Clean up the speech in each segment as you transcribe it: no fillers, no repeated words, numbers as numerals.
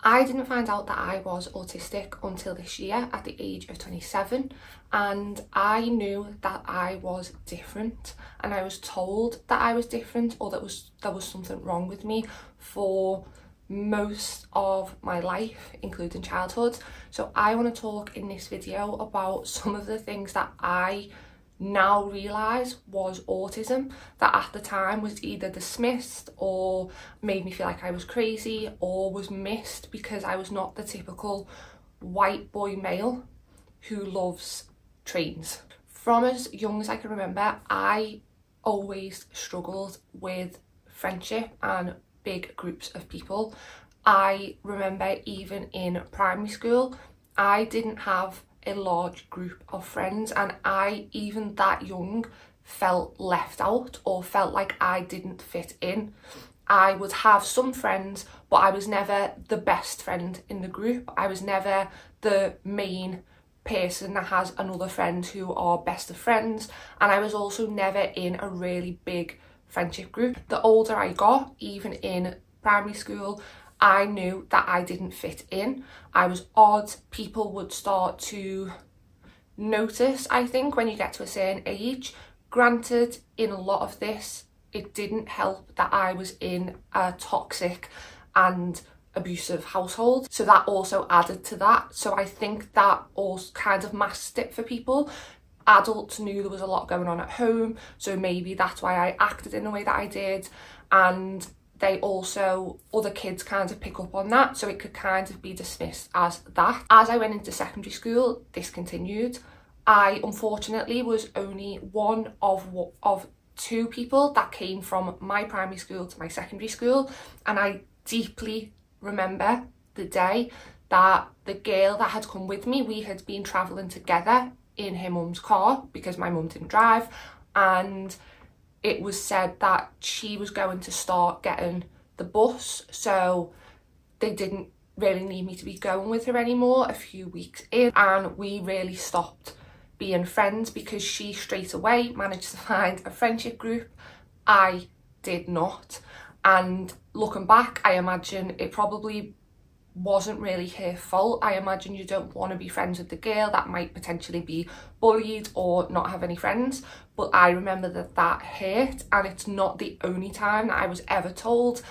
I didn't find out that I was autistic until this year at the age of 27, and I knew that I was different, and I was told that I was different, or there was something wrong with me for most of my life, including childhood. So I want to talk in this video about some of the things that I now realise was autism, that at the time was either dismissed or made me feel like I was crazy, or was missed because I was not the typical white boy male who loves trains. From as young as I can remember, I always struggled with friendship and big groups of people. I remember even in primary school, I didn't have a large group of friends, and I, even that young, felt left out or felt like I didn't fit in. I would have some friends, but I was never the best friend in the group. I was never the main person that has another friend who are best of friends, and I was also never in a really big friendship group. The older I got, even in primary school, I knew that I didn't fit in. I was odd. People would start to notice, I think, when you get to a certain age. Granted, in a lot of this, it didn't help that I was in a toxic and abusive household, so that also added to that. So I think that also kind of masked it for people. Adults knew there was a lot going on at home, so maybe that's why I acted in the way that I did, and they also, other kids kind of pick up on that, so it could kind of be dismissed as that. As I went into secondary school, this continued. I unfortunately was only one of two people that came from my primary school to my secondary school, and I deeply remember the day that the girl that had come with me, we had been travelling together in her mum's car because my mum didn't drive, and it was said that she was going to start getting the bus, so they didn't really need me to be going with her anymore a few weeks in, and we really stopped being friends because she straight away managed to find a friendship group. I did not, and looking back, I imagine it probably wasn't really her fault. I imagine you don't want to be friends with the girl that might potentially be bullied or not have any friends, but I remember that hurt, and it's not the only time that I was ever told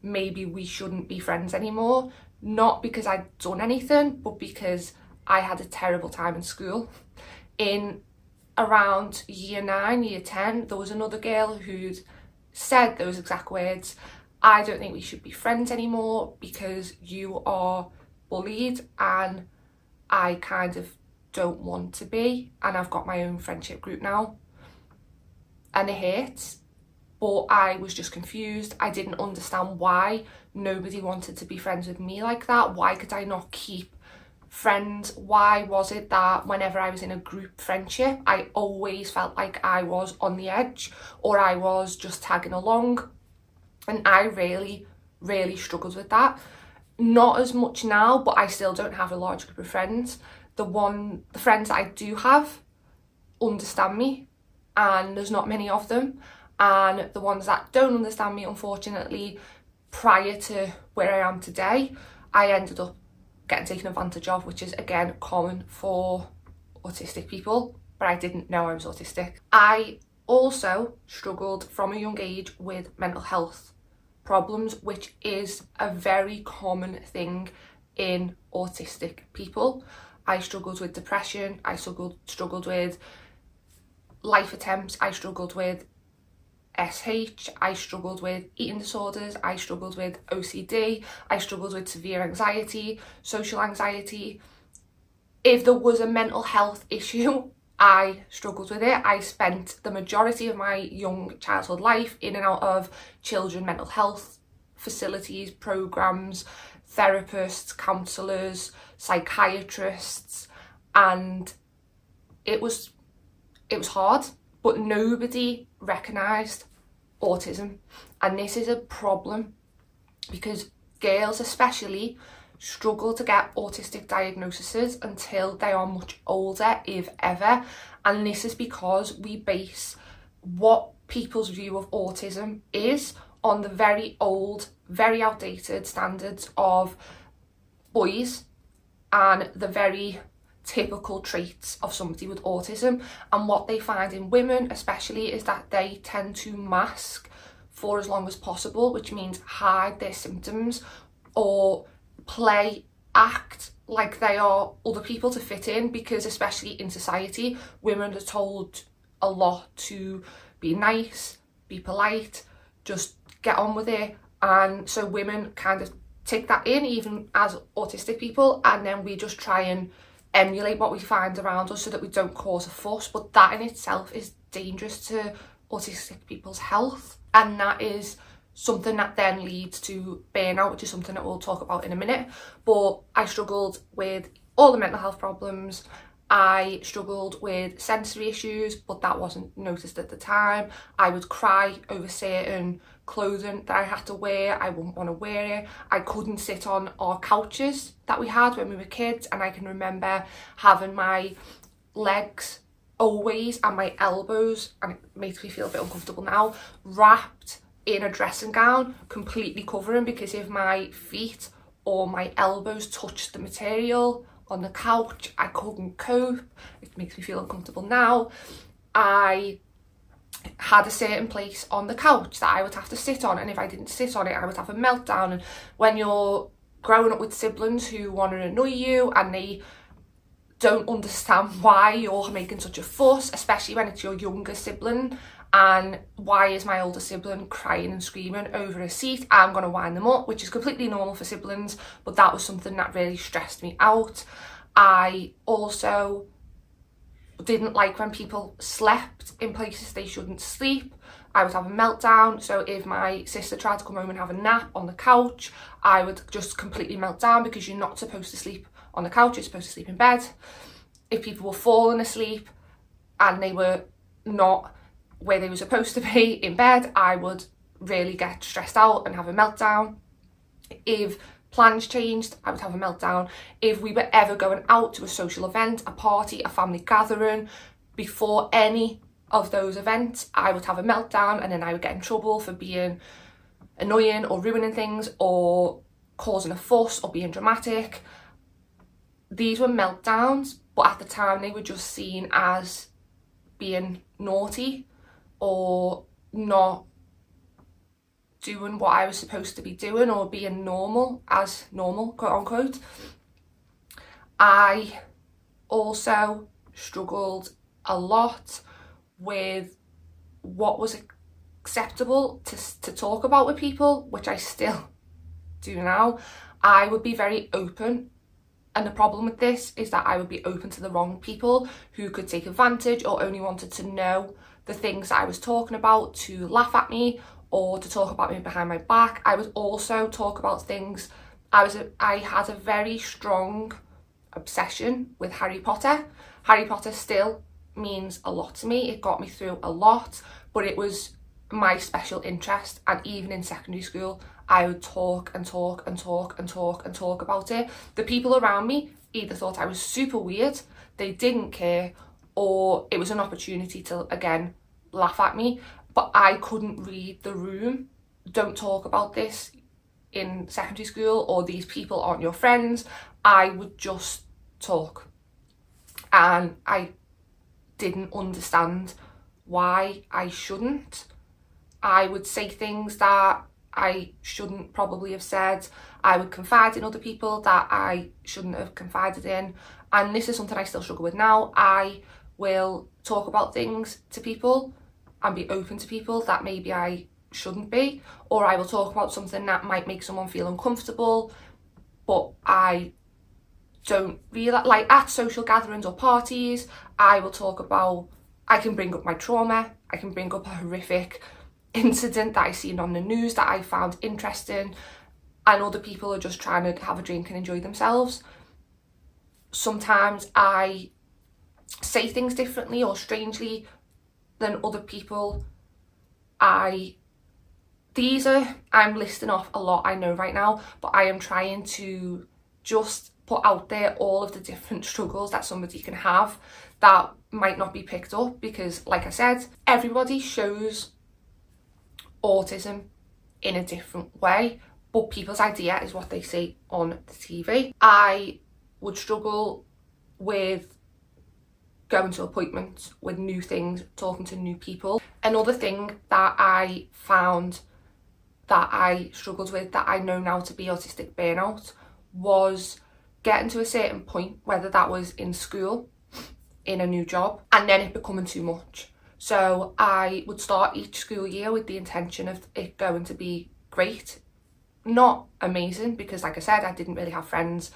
maybe we shouldn't be friends anymore. Not because I'd done anything, but because I had a terrible time in school. In around year 9, year 10, there was another girl who'd said those exact words: I don't think we should be friends anymore because you are bullied, and I kind of don't want to be, and I've got my own friendship group now. And it hurts, but I was just confused. I didn't understand why nobody wanted to be friends with me like that. Why could I not keep friends? Why was it that whenever I was in a group friendship, I always felt like I was on the edge, or I was just tagging along? And I really struggled with that. Not as much now, but I still don't have a large group of friends. The friends that I do have understand me, and there's not many of them. And the ones that don't understand me, unfortunately, prior to where I am today, I ended up getting taken advantage of, which is again common for autistic people, but I didn't know I was autistic. I also struggled from a young age with mental health problems, which is a very common thing in autistic people. I struggled with depression, I struggled with life attempts, I struggled with SH, I struggled with eating disorders, I struggled with OCD, I struggled with severe anxiety, social anxiety. If there was a mental health issue, I struggled with it. I spent the majority of my young childhood life in and out of children mental health facilities, programs, therapists, counsellors, psychiatrists, and it was hard, but nobody recognised autism. And this is a problem because girls especially struggle to get autistic diagnoses until they are much older, if ever. And this is because we base what people's view of autism is on the very old, very outdated standards of boys and the very typical traits of somebody with autism, and what they find in women especially is that they tend to mask for as long as possible, which means hide their symptoms or act like they are other people to fit in, because especially in society, women are told a lot to be nice, be polite, just get on with it. And so women kind of take that in, even as autistic people, and then we just try and emulate what we find around us so that we don't cause a fuss. But that in itself is dangerous to autistic people's health, and that is something that then leads to burnout, which is something that we'll talk about in a minute. But I struggled with all the mental health problems. I struggled with sensory issues, but that wasn't noticed at the time. I would cry over certain clothing that I had to wear. I wouldn't want to wear it. I couldn't sit on our couches that we had when we were kids, and I can remember having my legs always and my elbows, and it makes me feel a bit uncomfortable now, wrapped in a dressing gown, completely covering, because if my feet or my elbows touched the material on the couch, I couldn't cope. It makes me feel uncomfortable now. I had a certain place on the couch that I would have to sit on, and if I didn't sit on it, I would have a meltdown. And when you're growing up with siblings who want to annoy you and they don't understand why you're making such a fuss, especially when it's your younger sibling, and why is my older sibling crying and screaming over a seat, I'm going to wind them up, which is completely normal for siblings, but that was something that really stressed me out. I also didn't like when people slept in places they shouldn't sleep. I would have a meltdown. So if my sister tried to come home and have a nap on the couch, I would just completely melt down, because you're not supposed to sleep on the couch, you're supposed to sleep in bed. If people were falling asleep and they were not where they were supposed to be in bed, I would really get stressed out and have a meltdown. If plans changed, I would have a meltdown. If we were ever going out to a social event, a party, a family gathering, before any of those events, I would have a meltdown, and then I would get in trouble for being annoying or ruining things or causing a fuss or being dramatic. These were meltdowns, but at the time they were just seen as being naughty or not doing what I was supposed to be doing, or being normal, as normal, quote unquote. I also struggled a lot with what was acceptable to talk about with people, which I still do now. I would be very open, and the problem with this is that I would be open to the wrong people who could take advantage or only wanted to know the things that I was talking about to laugh at me or to talk about me behind my back. I would also talk about things. I had a very strong obsession with Harry Potter. Harry Potter still means a lot to me. It got me through a lot, but it was my special interest, and even in secondary school I would talk and talk and talk and talk and talk about it. The people around me either thought I was super weird, they didn't care, or it was an opportunity to again laugh at me. But I couldn't read the room. Don't talk about this in secondary school, or these people aren't your friends. I would just talk, and I didn't understand why I shouldn't. I would say things that I shouldn't probably have said. I would confide in other people that I shouldn't have confided in, and this is something I still struggle with now. I will talk about things to people and be open to people that maybe I shouldn't be, or I will talk about something that might make someone feel uncomfortable, but I don't really like. At social gatherings or parties, I will talk about, I can bring up my trauma, I can bring up a horrific incident that I seen on the news that I found interesting, and other people are just trying to have a drink and enjoy themselves. Sometimes I say things differently or strangely than other people. I'm listing off a lot, I know right now, but I am trying to just put out there all of the different struggles that somebody can have that might not be picked up, because like I said, everybody shows autism in a different way, but people's idea is what they see on the TV. I would struggle with going to appointments, with new things, talking to new people. Another thing that I found that I struggled with, that I know now to be autistic burnout, was getting to a certain point, whether that was in school, in a new job, and then it becoming too much. So I would start each school year with the intention of it going to be great, not amazing, because like I said, I didn't really have friends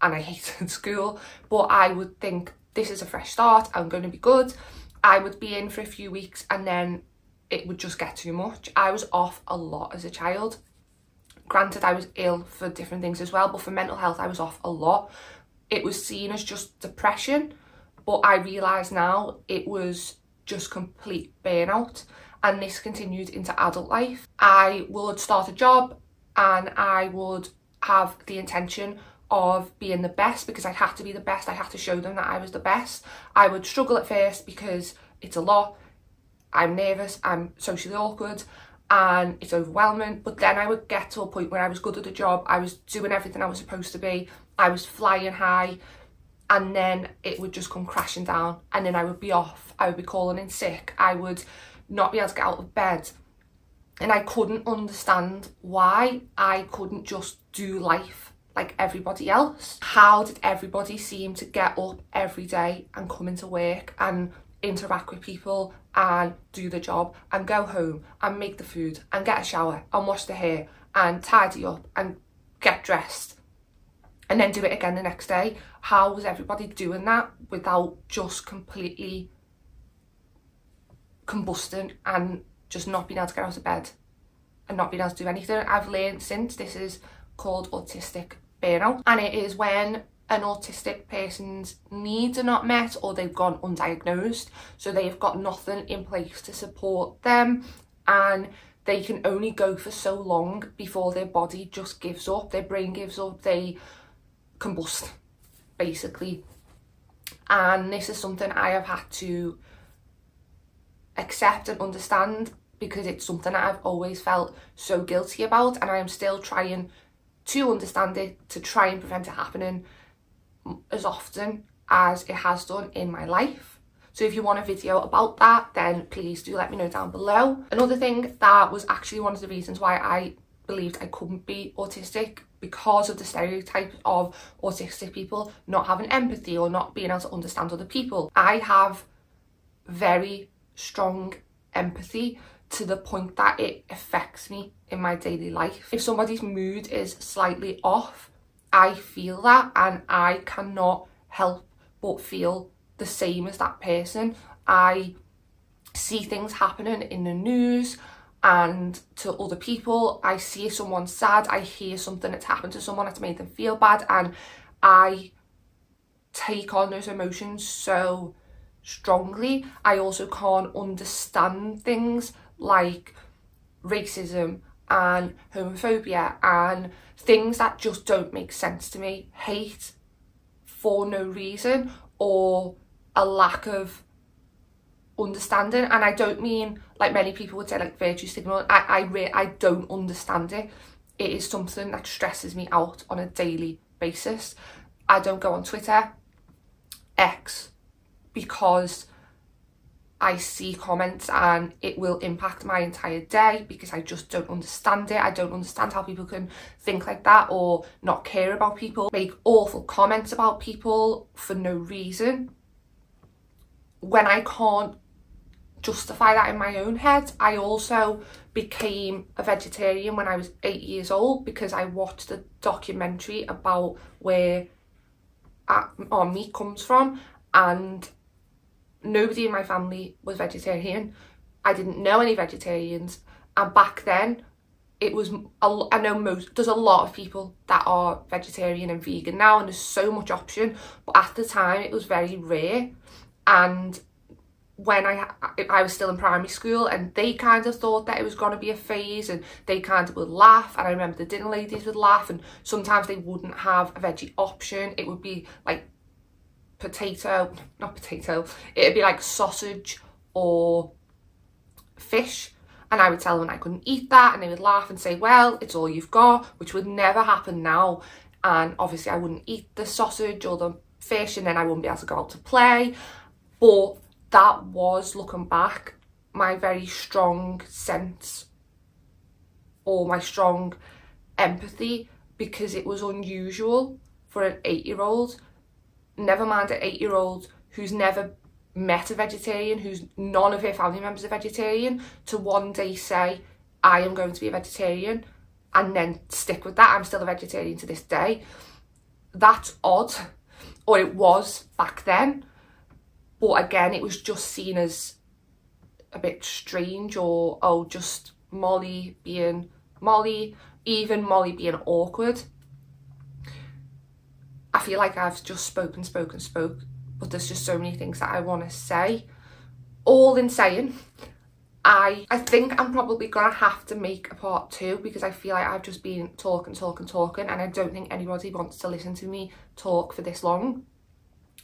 and I hated school, but I would think, this is a fresh start, I'm going to be good. I would be in for a few weeks and then it would just get too much. I was off a lot as a child. Granted, I was ill for different things as well, but for mental health, I was off a lot. It was seen as just depression, but I realise now it was just complete burnout, and this continued into adult life. I would start a job and I would have the intention of being the best, because I had to be the best. I had to show them that I was the best. I would struggle at first because it's a lot. I'm nervous, I'm socially awkward, and it's overwhelming. But then I would get to a point where I was good at the job, I was doing everything I was supposed to be, I was flying high, and then it would just come crashing down, and then I would be off. I would be calling in sick. I would not be able to get out of bed. And I couldn't understand why I couldn't just do life like everybody else. How did everybody seem to get up every day and come into work and interact with people and do the job and go home and make the food and get a shower and wash the hair and tidy up and get dressed and then do it again the next day? How was everybody doing that without just completely combusting and just not being able to get out of bed and not being able to do anything? I've learned since, this is called autistic burnout, and it is when an autistic person's needs are not met or they've gone undiagnosed, so they've got nothing in place to support them, and they can only go for so long before their body just gives up, their brain gives up, they combust basically. And this is something I have had to accept and understand, because it's something that I've always felt so guilty about, and I am still trying to understand it, to try and prevent it happening as often as it has done in my life. So if you want a video about that, then please do let me know down below. Another thing that was actually one of the reasons why I believed I couldn't be autistic, because of the stereotype of autistic people not having empathy or not being able to understand other people. I have very strong empathy to the point that it affects me in my daily life. If somebody's mood is slightly off, I feel that, and I cannot help but feel the same as that person. I see things happening in the news and to other people. I see someone sad, I hear something that's happened to someone that's made them feel bad, and I take on those emotions so strongly. I also can't understand things like racism and homophobia and things that just don't make sense to me. Hate for no reason, or a lack of understanding. And I don't mean, like many people would say, like virtue signaling. I don't understand it. It is something that stresses me out on a daily basis. I don't go on Twitter, X, because I see comments and it will impact my entire day, because I just don't understand it. I don't understand how people can think like that or not care about people, make awful comments about people for no reason. When I can't justify that in my own head. I also became a vegetarian when I was 8 years old, because I watched a documentary about where our meat comes from, and nobody in my family was vegetarian. I didn't know any vegetarians, and back then it was, I know there's a lot of people that are vegetarian and vegan now, and there's so much option, but at the time it was very rare. And when I was still in primary school, and they kind of thought that it was going to be a phase, and they kind of would laugh, and I remember the dinner ladies would laugh, and sometimes they wouldn't have a veggie option. It would be like it'd be like sausage or fish, And I would tell them I couldn't eat that, and they would laugh and say, well, it's all you've got, which would never happen now. And obviously I wouldn't eat the sausage or the fish, and then I wouldn't be able to go out to play. But that was, looking back, my very strong sense, or my strong empathy, because it was unusual for an 8-year-old, never mind an 8-year-old who's never met a vegetarian, who's none of her family members are vegetarian, to one day say, I am going to be a vegetarian, and then stick with that. I'm still a vegetarian to this day. That's odd, or it was back then. But again, it was just seen as a bit strange, or, oh, just Molly being Molly, even Molly being awkward. I feel like I've just spoke, but there's just so many things that I want to say. All in saying, I think I'm probably gonna have to make a part 2, because I feel like I've just been talking, and I don't think anybody wants to listen to me talk for this long.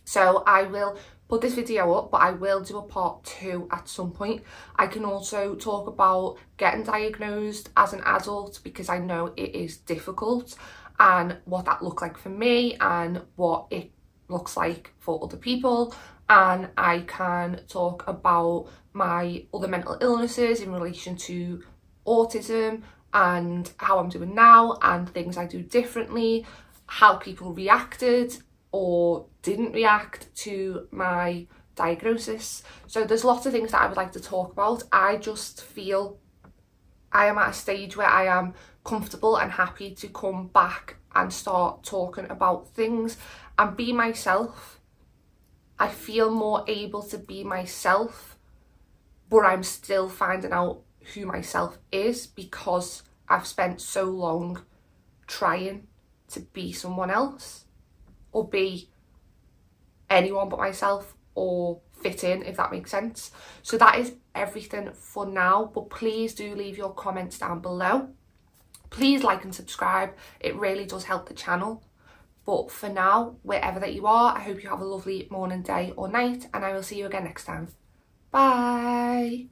So I will put this video up, but I will do a part 2 at some point. I can also talk about getting diagnosed as an adult, because I know it is difficult, and what that looked like for me and what it looks like for other people. And I can talk about my other mental illnesses in relation to autism, and how I'm doing now, and things I do differently, how people reacted or didn't react to my diagnosis. So there's lots of things that I would like to talk about. I just feel I am at a stage where I am comfortable and happy to come back and start talking about things and be myself. I feel more able to be myself, but I'm still finding out who myself is, because I've spent so long trying to be someone else, or be anyone but myself, or fit in, if that makes sense. So that is everything for now, but please do leave your comments down below. Please like and subscribe, it really does help the channel. But for now, wherever that you are, I hope you have a lovely morning, day or night, and I will see you again next time. Bye!